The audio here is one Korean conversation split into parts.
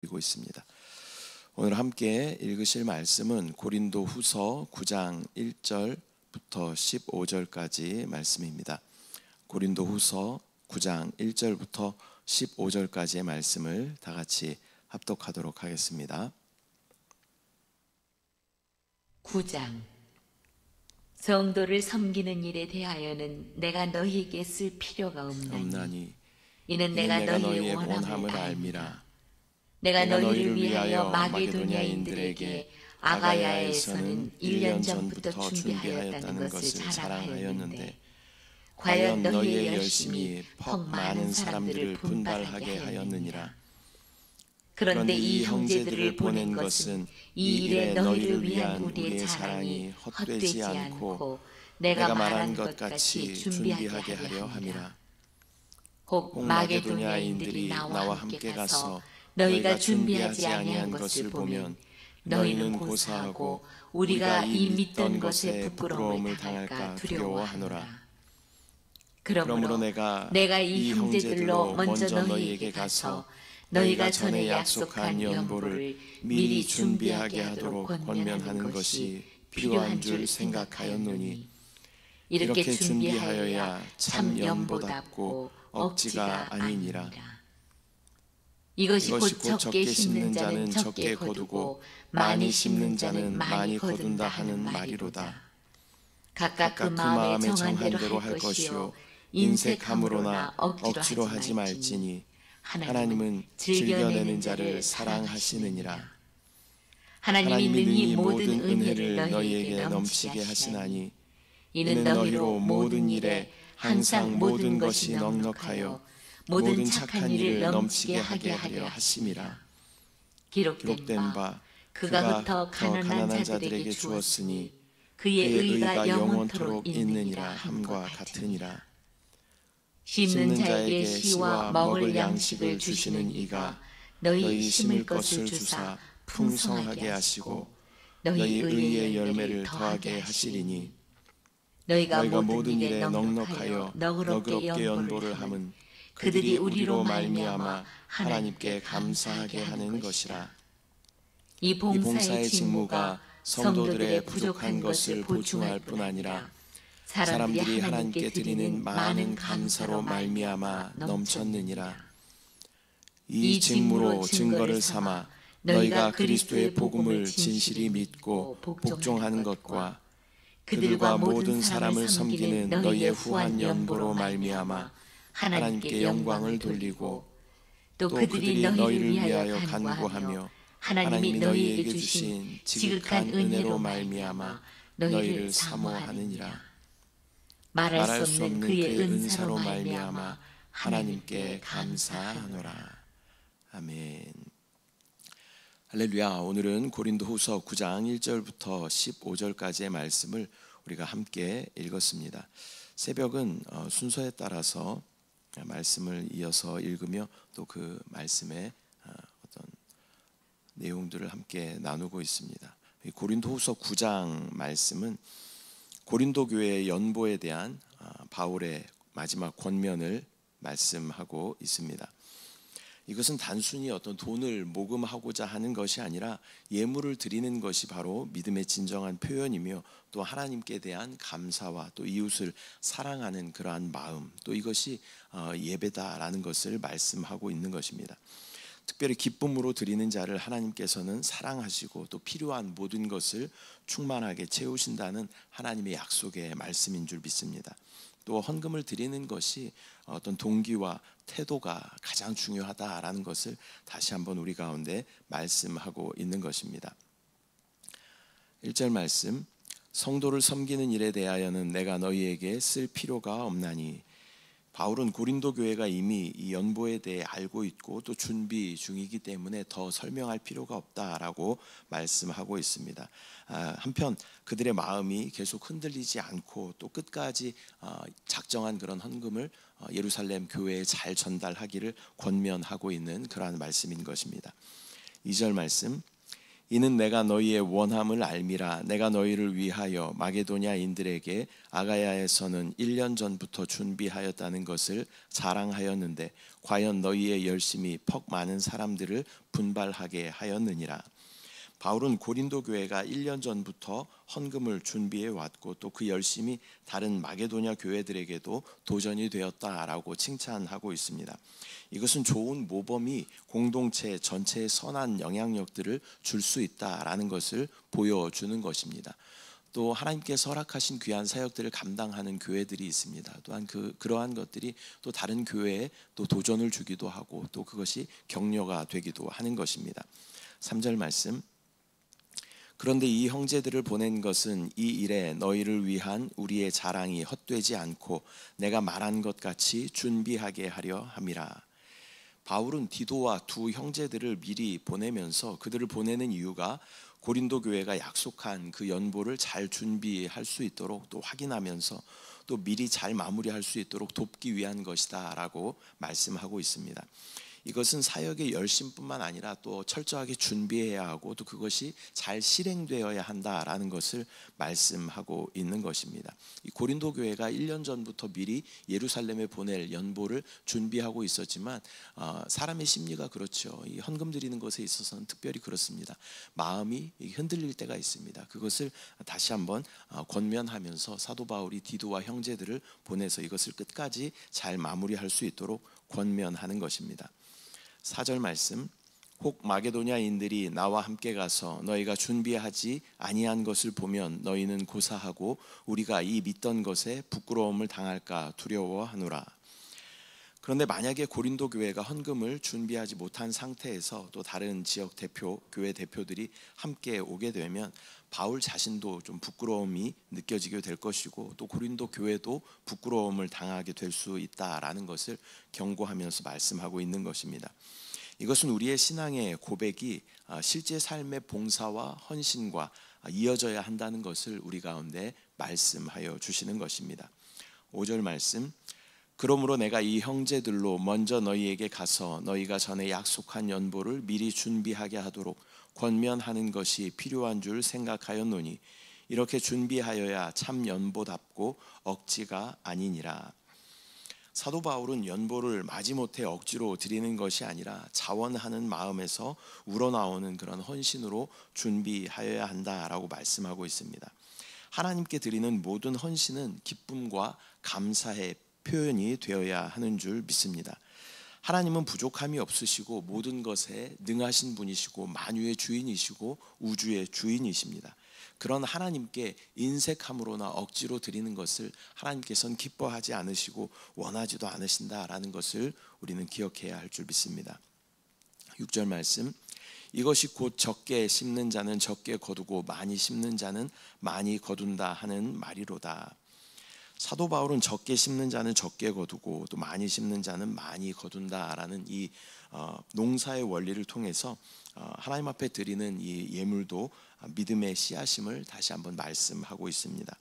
드리고 있습니다. 오늘 함께 읽으실 말씀은 고린도후서 9장 1절부터 15절까지 말씀입니다. 고린도후서 9장 1절부터 15절까지의 말씀을 다 같이 합독하도록 하겠습니다. 9장. 성도를 섬기는 일에 대하여는 내가 너희에게 쓸 필요가 없나니 이는 내가 너희의 원함을 알미라. 내가 너희를 위하여 마게도냐인들에게 아가야에서는 1년 전부터 준비하였다는 것을 자랑하였는데 과연 너희의 열심이 퍽 많은 사람들을 분발하게 하였느니라. 그런데 이 형제들을 보낸 것은 이 일에 너희를 위한 우리의 자랑이 헛되지 않고 내가 말한 것 같이 준비하게 하려 함이라. 혹 마게도냐인들이 나와 함께 가서 너희가 준비하지 아니한 것을 보면 너희는 고사하고 우리가 이 믿던 것에 부끄러움을 당할까 두려워하노라. 그러므로 내가 이 형제들로 먼저 너희에게 가서 너희가 전에 약속한 연보를 미리 준비하게 하도록 권면하는 것이 필요한 줄 생각하였노니 이렇게 준비하여야 참 연보답고 억지가 아니니라. 이것이 곧 적게 심는 자는 적게 거두고 많이 심는 자는 많이 거둔다 하는 말이로다. 각각 그 마음에 정한 대로 할 것이요 인색함으로나 억지로 하지 말지니 하나님은 즐겨내는 자를 사랑하시느니라. 하나님이 능히 모든 은혜를 너희에게 넘치게 하시나니 이는 너희로 모든 일에 항상 모든 것이 넉넉하여 모든 착한 일을 넘치게 하게 하려 하심이라. 기록된 바 그가 흩어 가난한 자들에게 주었으니 그의 의가 영원토록 있느니라 함과 같으니라. 심는 자에게 씨와 먹을 양식을 주시는 이가 너희 심을 것을 주사 풍성하게 하시고 너희 의의 열매를 더하게 하시리니 너희가 모든 일에 넉넉하여 너그럽게 연보를 함은 그들이 우리로 말미암아 하나님께 감사하게 하는 것이라. 이 봉사의 직무가 성도들의 부족한 것을 보충할 뿐 아니라 사람들이 하나님께 드리는 많은 감사로 말미암아 넘쳤느니라. 이 직무로 증거를 삼아 너희가 그리스도의 복음을 진실이 믿고 복종하는 것과 그들과 모든 사람을 섬기는 너희의 후한 연보로 말미암아 하나님께 영광을 돌리고 또 그들이 너희를 위하여 간구하며 하나님이 너희에게 주신 지극한 은혜로 말미암아 너희를 사모하느니라. 말할 수 없는 그의 은사로 말미암아 하나님께 감사하노라. 아멘. 할렐루야. 오늘은 고린도후서 9장 1절부터 15절까지의 말씀을 우리가 함께 읽었습니다. 새벽은 순서에 따라서 말씀을 이어서 읽으며 또 그 말씀의 어떤 내용들을 함께 나누고 있습니다. 고린도후서 9장 말씀은 고린도 교회의 연보에 대한 바울의 마지막 권면을 말씀하고 있습니다. 이것은 단순히 어떤 돈을 모금하고자 하는 것이 아니라 예물을 드리는 것이 바로 믿음의 진정한 표현이며 또 하나님께 대한 감사와 또 이웃을 사랑하는 그러한 마음, 또 이것이 예배다라는 것을 말씀하고 있는 것입니다. 특별히 기쁨으로 드리는 자를 하나님께서는 사랑하시고 또 필요한 모든 것을 충만하게 채우신다는 하나님의 약속의 말씀인 줄 믿습니다. 또 헌금을 드리는 것이 어떤 동기와 태도가 가장 중요하다라는 것을 다시 한번 우리 가운데 말씀하고 있는 것입니다. 1절 말씀, 성도를 섬기는 일에 대하여는 내가 너희에게 쓸 필요가 없나니. 바울은 고린도 교회가 이미 이 연보에 대해 알고 있고 또 준비 중이기 때문에 더 설명할 필요가 없다라고 말씀하고 있습니다. 한편 그들의 마음이 계속 흔들리지 않고 또 끝까지 작정한 그런 헌금을 예루살렘 교회에 잘 전달하기를 권면하고 있는 그러한 말씀인 것입니다. 2절 말씀, 이는 내가 너희의 원함을 알미라. 내가 너희를 위하여 마게도냐인들에게 아가야에서는 1년 전부터 준비하였다는 것을 자랑하였는데 과연 너희의 열심이 퍽 많은 사람들을 분발하게 하였느니라. 바울은 고린도 교회가 1년 전부터 헌금을 준비해 왔고 또 그 열심이 다른 마게도냐 교회들에게도 도전이 되었다라고 칭찬하고 있습니다. 이것은 좋은 모범이 공동체 전체에 선한 영향력들을 줄 수 있다라는 것을 보여주는 것입니다. 또 하나님께서 허락하신 귀한 사역들을 감당하는 교회들이 있습니다. 또한 그러한 것들이 또 다른 교회에 또 도전을 주기도 하고 또 그것이 격려가 되기도 하는 것입니다. 3절 말씀. 그런데 이 형제들을 보낸 것은 이 일에 너희를 위한 우리의 자랑이 헛되지 않고 내가 말한 것 같이 준비하게 하려 함이라. 바울은 디도와 두 형제들을 미리 보내면서 그들을 보내는 이유가 고린도 교회가 약속한 그 연보를 잘 준비할 수 있도록 또 확인하면서 또 미리 잘 마무리할 수 있도록 돕기 위한 것이다 라고 말씀하고 있습니다. 이것은 사역의 열심뿐만 아니라 또 철저하게 준비해야 하고 또 그것이 잘 실행되어야 한다라는 것을 말씀하고 있는 것입니다. 이 고린도 교회가 1년 전부터 미리 예루살렘에 보낼 연보를 준비하고 있었지만 사람의 심리가 그렇죠. 이 헌금 드리는 것에 있어서는 특별히 그렇습니다. 마음이 흔들릴 때가 있습니다. 그것을 다시 한번 권면하면서 사도 바울이 디도와 형제들을 보내서 이것을 끝까지 잘 마무리할 수 있도록 권면하는 것입니다. 4절 말씀. 혹 마게도냐인들이 나와 함께 가서 너희가 준비하지 아니한 것을 보면 너희는 고사하고 우리가 이 믿던 것에 부끄러움을 당할까 두려워하노라. 그런데 만약에 고린도 교회가 헌금을 준비하지 못한 상태에서 또 다른 지역 교회 대표들이 함께 오게 되면 바울 자신도 좀 부끄러움이 느껴지게 될 것이고 또 고린도 교회도 부끄러움을 당하게 될 수 있다라는 것을 경고하면서 말씀하고 있는 것입니다. 이것은 우리의 신앙의 고백이 실제 삶의 봉사와 헌신과 이어져야 한다는 것을 우리 가운데 말씀하여 주시는 것입니다. 5절 말씀. 그러므로 내가 이 형제들로 먼저 너희에게 가서 너희가 전에 약속한 연보를 미리 준비하게 하도록 권면하는 것이 필요한 줄 생각하였노니 이렇게 준비하여야 참 연보답고 억지가 아니니라. 사도 바울은 연보를 마지못해 억지로 드리는 것이 아니라 자원하는 마음에서 우러나오는 그런 헌신으로 준비하여야 한다라고 말씀하고 있습니다. 하나님께 드리는 모든 헌신은 기쁨과 감사의 표현이 되어야 하는 줄 믿습니다. 하나님은 부족함이 없으시고 모든 것에 능하신 분이시고 만유의 주인이시고 우주의 주인이십니다. 그런 하나님께 인색함으로나 억지로 드리는 것을 하나님께서는 기뻐하지 않으시고 원하지도 않으신다라는 것을 우리는 기억해야 할 줄 믿습니다. 6절 말씀. 이것이 곧 적게 심는 자는 적게 거두고 많이 심는 자는 많이 거둔다 하는 말이로다. 사도 바울은 적게 심는 자는 적게 거두고 또 많이 심는 자는 많이 거둔다라는 이 농사의 원리를 통해서 하나님 앞에 드리는 이 예물도 믿음의 씨앗임을 다시 한번 말씀하고 있습니다.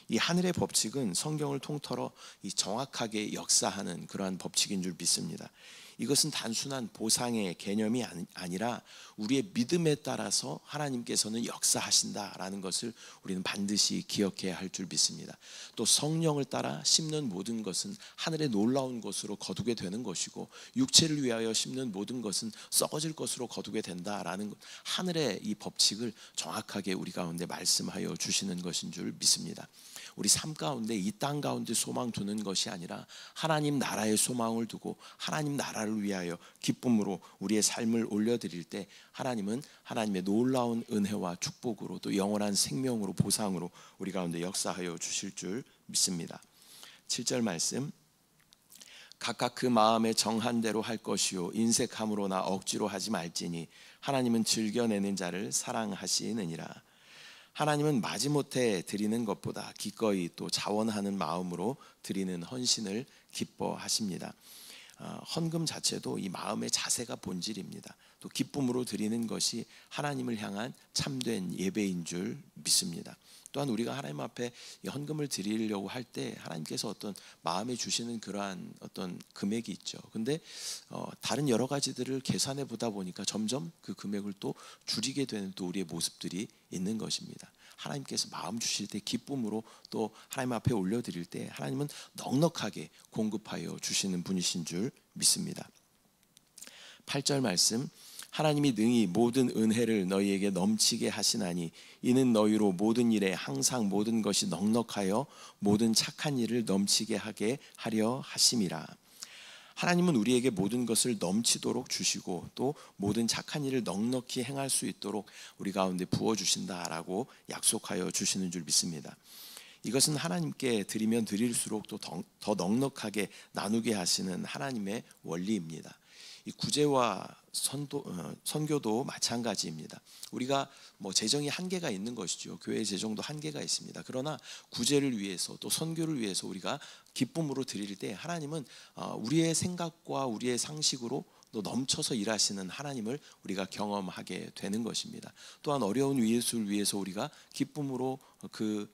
이 하늘의 법칙은 성경을 통틀어 이 정확하게 역사하는 그러한 법칙인 줄 믿습니다. 이것은 단순한 보상의 개념이 아니라 우리의 믿음에 따라서 하나님께서는 역사하신다라는 것을 우리는 반드시 기억해야 할 줄 믿습니다. 또 성령을 따라 심는 모든 것은 하늘의 놀라운 것으로 거두게 되는 것이고 육체를 위하여 심는 모든 것은 썩어질 것으로 거두게 된다라는 하늘의 이 법칙을 정확하게 우리 가운데 말씀하여 주시는 것인 줄 믿습니다. 우리 삶 가운데 이 땅 가운데 소망 두는 것이 아니라 하나님 나라의 소망을 두고 하나님 나라를 위하여 기쁨으로 우리의 삶을 올려드릴 때 하나님은 하나님의 놀라운 은혜와 축복으로 또 영원한 생명으로 보상으로 우리 가운데 역사하여 주실 줄 믿습니다. 7절 말씀. 각각 그 마음에 정한 대로 할 것이요 인색함으로나 억지로 하지 말지니 하나님은 즐겨내는 자를 사랑하시느니라. 하나님은 마지못해 드리는 것보다 기꺼이 또 자원하는 마음으로 드리는 헌신을 기뻐하십니다. 헌금 자체도 이 마음의 자세가 본질입니다. 또 기쁨으로 드리는 것이 하나님을 향한 참된 예배인 줄 믿습니다. 또한 우리가 하나님 앞에 헌금을 드리려고 할 때 하나님께서 어떤 마음에 주시는 그러한 어떤 금액이 있죠. 근데 다른 여러 가지들을 계산해 보다 보니까 점점 그 금액을 또 줄이게 되는 또 우리의 모습들이 있는 것입니다. 하나님께서 마음 주실 때 기쁨으로 또 하나님 앞에 올려드릴 때 하나님은 넉넉하게 공급하여 주시는 분이신 줄 믿습니다. 8절 말씀, 하나님이 능히 모든 은혜를 너희에게 넘치게 하시나니 이는 너희로 모든 일에 항상 모든 것이 넉넉하여 모든 착한 일을 넘치게 하게 하려 하심이라. 하나님은 우리에게 모든 것을 넘치도록 주시고 또 모든 착한 일을 넉넉히 행할 수 있도록 우리 가운데 부어주신다라고 약속하여 주시는 줄 믿습니다. 이것은 하나님께 드리면 드릴수록 또 더 넉넉하게 나누게 하시는 하나님의 원리입니다. 이 구제와 선교도 마찬가지입니다. 우리가 재정이 한계가 있는 것이죠. 교회 재정도 한계가 있습니다. 그러나 구제를 위해서 또 선교를 위해서 우리가 기쁨으로 드릴 때 하나님은 우리의 생각과 우리의 상식으로 또 넘쳐서 일하시는 하나님을 우리가 경험하게 되는 것입니다. 또한 어려운 예수를 위해서 우리가 기쁨으로 그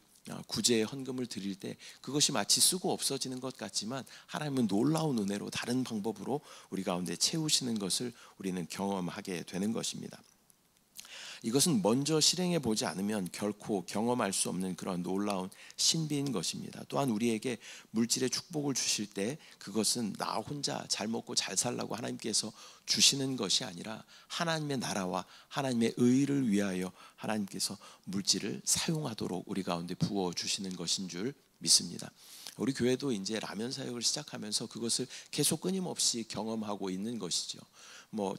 구제의 헌금을 드릴 때 그것이 마치 쓰고 없어지는 것 같지만 하나님은 놀라운 은혜로 다른 방법으로 우리 가운데 채우시는 것을 우리는 경험하게 되는 것입니다. 이것은 먼저 실행해 보지 않으면 결코 경험할 수 없는 그런 놀라운 신비인 것입니다. 또한 우리에게 물질의 축복을 주실 때 그것은 나 혼자 잘 먹고 잘 살라고 하나님께서 주시는 것이 아니라 하나님의 나라와 하나님의 의를 위하여 하나님께서 물질을 사용하도록 우리 가운데 부어 주시는 것인 줄 믿습니다. 우리 교회도 이제 라면 사역을 시작하면서 그것을 계속 끊임없이 경험하고 있는 것이죠.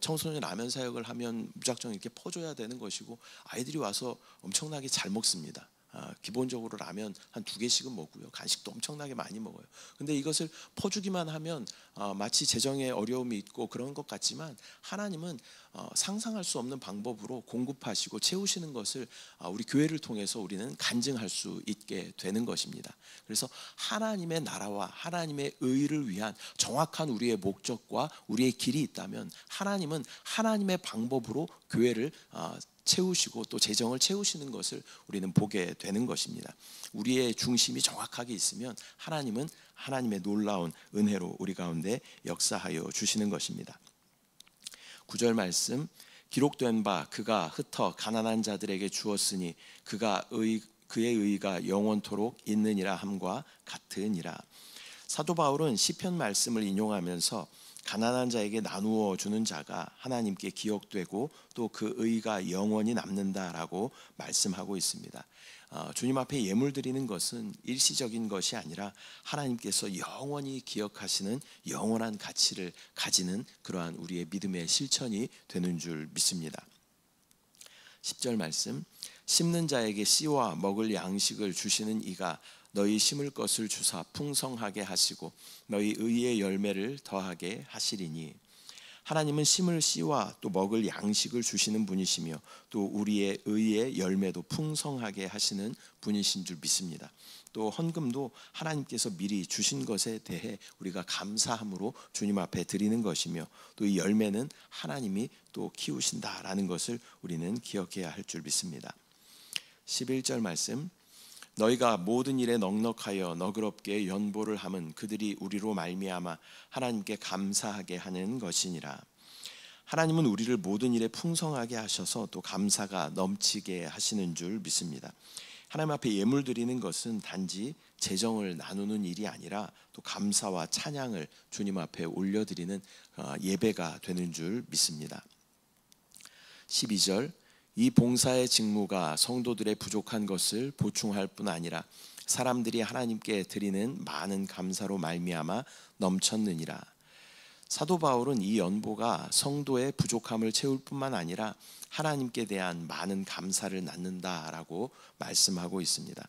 청소년 라면 사역을 하면 무작정 이렇게 퍼줘야 되는 것이고 아이들이 와서 엄청나게 잘 먹습니다. 기본적으로 라면 한 2개씩은 먹고요. 간식도 엄청나게 많이 먹어요. 근데 이것을 퍼주기만 하면 마치 재정에 어려움이 있고 그런 것 같지만 하나님은 상상할 수 없는 방법으로 공급하시고 채우시는 것을 우리 교회를 통해서 우리는 간증할 수 있게 되는 것입니다. 그래서 하나님의 나라와 하나님의 의를 위한 정확한 우리의 목적과 우리의 길이 있다면 하나님은 하나님의 방법으로 교회를 채우시고 또 재정을 채우시는 것을 우리는 보게 되는 것입니다. 우리의 중심이 정확하게 있으면 하나님은 하나님의 놀라운 은혜로 우리 가운데 역사하여 주시는 것입니다. 9절 말씀, 기록된 바 그가 흩어 가난한 자들에게 주었으니 그의 의가 영원토록 있느니라 함과 같으니라. 사도 바울은 시편 말씀을 인용하면서 가난한 자에게 나누어 주는 자가 하나님께 기억되고 또 그 의가 영원히 남는다라고 말씀하고 있습니다. 주님 앞에 예물 드리는 것은 일시적인 것이 아니라 하나님께서 영원히 기억하시는 영원한 가치를 가지는 그러한 우리의 믿음의 실천이 되는 줄 믿습니다. 10절 말씀, 심는 자에게 씨와 먹을 양식을 주시는 이가 너희 심을 것을 주사 풍성하게 하시고 너희 의의 열매를 더하게 하시리니. 하나님은 심을 씨와 또 먹을 양식을 주시는 분이시며 또 우리의 의의 열매도 풍성하게 하시는 분이신 줄 믿습니다. 또 헌금도 하나님께서 미리 주신 것에 대해 우리가 감사함으로 주님 앞에 드리는 것이며 또 이 열매는 하나님이 또 키우신다라는 것을 우리는 기억해야 할 줄 믿습니다. 11절 말씀, 너희가 모든 일에 넉넉하여 너그럽게 연보를 함은 그들이 우리로 말미암아 하나님께 감사하게 하는 것이니라. 하나님은 우리를 모든 일에 풍성하게 하셔서 또 감사가 넘치게 하시는 줄 믿습니다. 하나님 앞에 예물 드리는 것은 단지 재정을 나누는 일이 아니라 또 감사와 찬양을 주님 앞에 올려드리는 예배가 되는 줄 믿습니다. 12절, 이 봉사의 직무가 성도들의 부족한 것을 보충할 뿐 아니라 사람들이 하나님께 드리는 많은 감사로 말미암아 넘쳤느니라. 사도 바울은 이 연보가 성도의 부족함을 채울 뿐만 아니라 하나님께 대한 많은 감사를 낳는다라고 말씀하고 있습니다.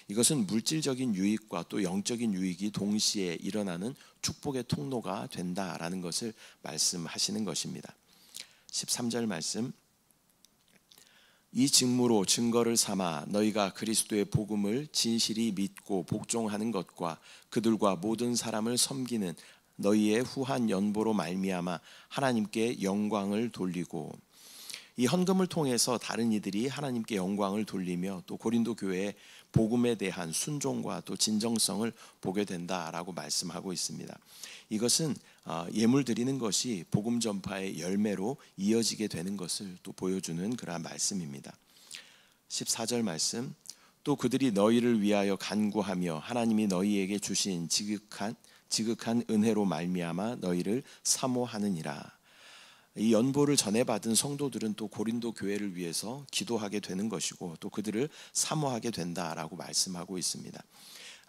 이것은 물질적인 유익과 또 영적인 유익이 동시에 일어나는 축복의 통로가 된다라는 것을 말씀하시는 것입니다. 13절 말씀, 이 직무로 증거를 삼아 너희가 그리스도의 복음을 진실이 믿고 복종하는 것과 그들과 모든 사람을 섬기는 너희의 후한 연보로 말미암아 하나님께 영광을 돌리고, 이 헌금을 통해서 다른 이들이 하나님께 영광을 돌리며 또 고린도 교회의 복음에 대한 순종과 또 진정성을 보게 된다라고 말씀하고 있습니다. 이것은 예물 드리는 것이 복음 전파의 열매로 이어지게 되는 것을 또 보여주는 그러한 말씀입니다. 14절 말씀, 또 그들이 너희를 위하여 간구하며 하나님이 너희에게 주신 지극한 은혜로 말미암아 너희를 사모하느니라. 이 연보를 전해받은 성도들은 또 고린도 교회를 위해서 기도하게 되는 것이고 또 그들을 사모하게 된다라고 말씀하고 있습니다.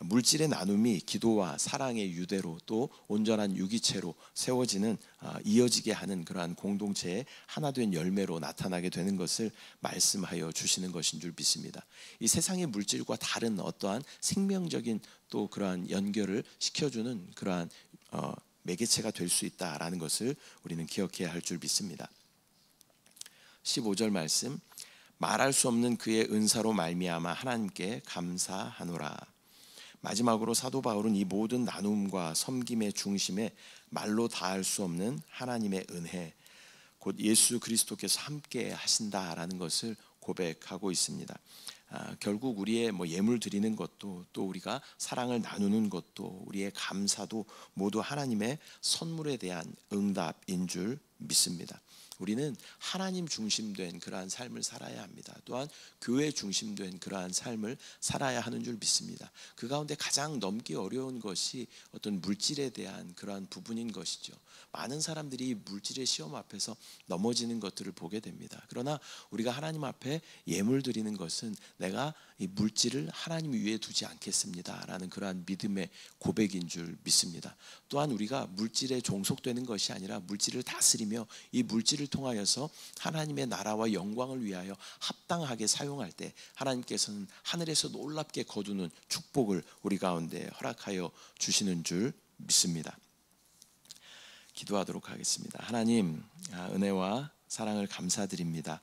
물질의 나눔이 기도와 사랑의 유대로 또 온전한 유기체로 세워지는 이어지게 하는 그러한 공동체의 하나된 열매로 나타나게 되는 것을 말씀하여 주시는 것인 줄 믿습니다. 이 세상의 물질과 다른 어떠한 생명적인 또 그러한 연결을 시켜주는 그러한 매개체가 될 수 있다라는 것을 우리는 기억해야 할 줄 믿습니다. 15절 말씀, 말할 수 없는 그의 은사로 말미암아 하나님께 감사하노라. 마지막으로 사도 바울은 이 모든 나눔과 섬김의 중심에 말로 다할 수 없는 하나님의 은혜, 곧 예수 그리스도께서 함께 하신다라는 것을 고백하고 있습니다. 결국 우리의 예물 드리는 것도 또 우리가 사랑을 나누는 것도 우리의 감사도 모두 하나님의 선물에 대한 응답인 줄 믿습니다. 우리는 하나님 중심된 그러한 삶을 살아야 합니다. 또한 교회 중심된 그러한 삶을 살아야 하는 줄 믿습니다. 그 가운데 가장 넘기 어려운 것이 어떤 물질에 대한 그러한 부분인 것이죠. 많은 사람들이 물질의 시험 앞에서 넘어지는 것들을 보게 됩니다. 그러나 우리가 하나님 앞에 예물 드리는 것은 내가 이 물질을 하나님 위에 두지 않겠습니다 라는 그러한 믿음의 고백인 줄 믿습니다. 또한 우리가 물질에 종속되는 것이 아니라 물질을 다스리며 이 물질을 통하여서 하나님의 나라와 영광을 위하여 합당하게 사용할 때 하나님께서는 하늘에서 놀랍게 거두는 축복을 우리 가운데 허락하여 주시는 줄 믿습니다. 기도하도록 하겠습니다. 하나님, 은혜와 사랑을 감사드립니다.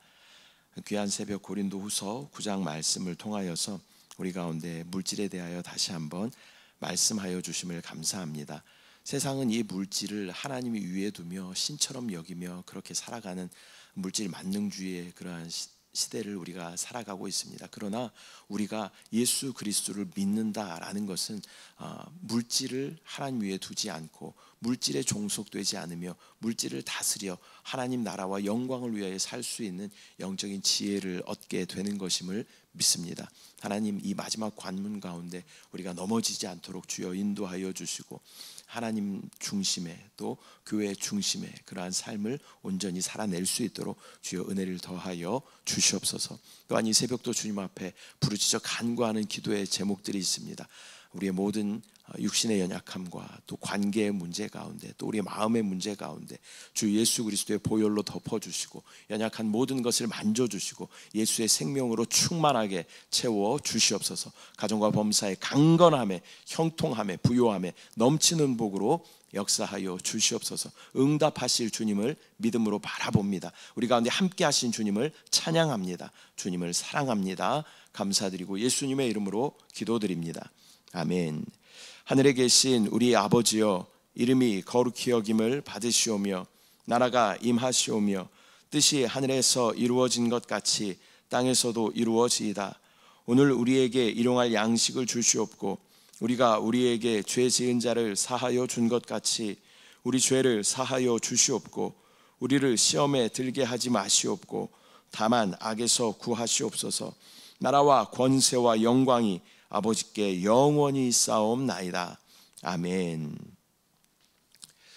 귀한 새벽 고린도후서 9장 말씀을 통하여서 우리 가운데 물질에 대하여 다시 한번 말씀하여 주심을 감사합니다. 세상은 이 물질을 하나님이 위에 두며 신처럼 여기며 그렇게 살아가는 물질 만능주의의 그러한 시대를 우리가 살아가고 있습니다. 그러나 우리가 예수 그리스도를 믿는다라는 것은 물질을 하나님 위에 두지 않고 물질에 종속되지 않으며 물질을 다스려 하나님 나라와 영광을 위하여 살 수 있는 영적인 지혜를 얻게 되는 것임을 믿습니다. 하나님, 이 마지막 관문 가운데 우리가 넘어지지 않도록 주여 인도하여 주시고 하나님 중심의 또 교회 중심의 그러한 삶을 온전히 살아낼 수 있도록 주여 은혜를 더하여 주시옵소서. 또한 이 새벽도 주님 앞에 부르짖어 간구하는 기도의 제목들이 있습니다. 우리의 모든 육신의 연약함과 또 관계의 문제 가운데 또 우리의 마음의 문제 가운데 주 예수 그리스도의 보혈로 덮어주시고 연약한 모든 것을 만져주시고 예수의 생명으로 충만하게 채워 주시옵소서. 가정과 범사의 강건함에 형통함에 부요함에 넘치는 복으로 역사하여 주시옵소서. 응답하실 주님을 믿음으로 바라봅니다. 우리 가운데 함께 하신 주님을 찬양합니다. 주님을 사랑합니다. 감사드리고 예수님의 이름으로 기도드립니다. 아멘. 하늘에 계신 우리 아버지여, 이름이 거룩히 여김을 받으시오며 나라가 임하시오며 뜻이 하늘에서 이루어진 것 같이 땅에서도 이루어지이다. 오늘 우리에게 일용할 양식을 주시옵고 우리가 우리에게 죄 지은 자를 사하여 준 것 같이 우리 죄를 사하여 주시옵고 우리를 시험에 들게 하지 마시옵고 다만 악에서 구하시옵소서. 나라와 권세와 영광이 아버지께 영원히 있사옵나이다. 아멘.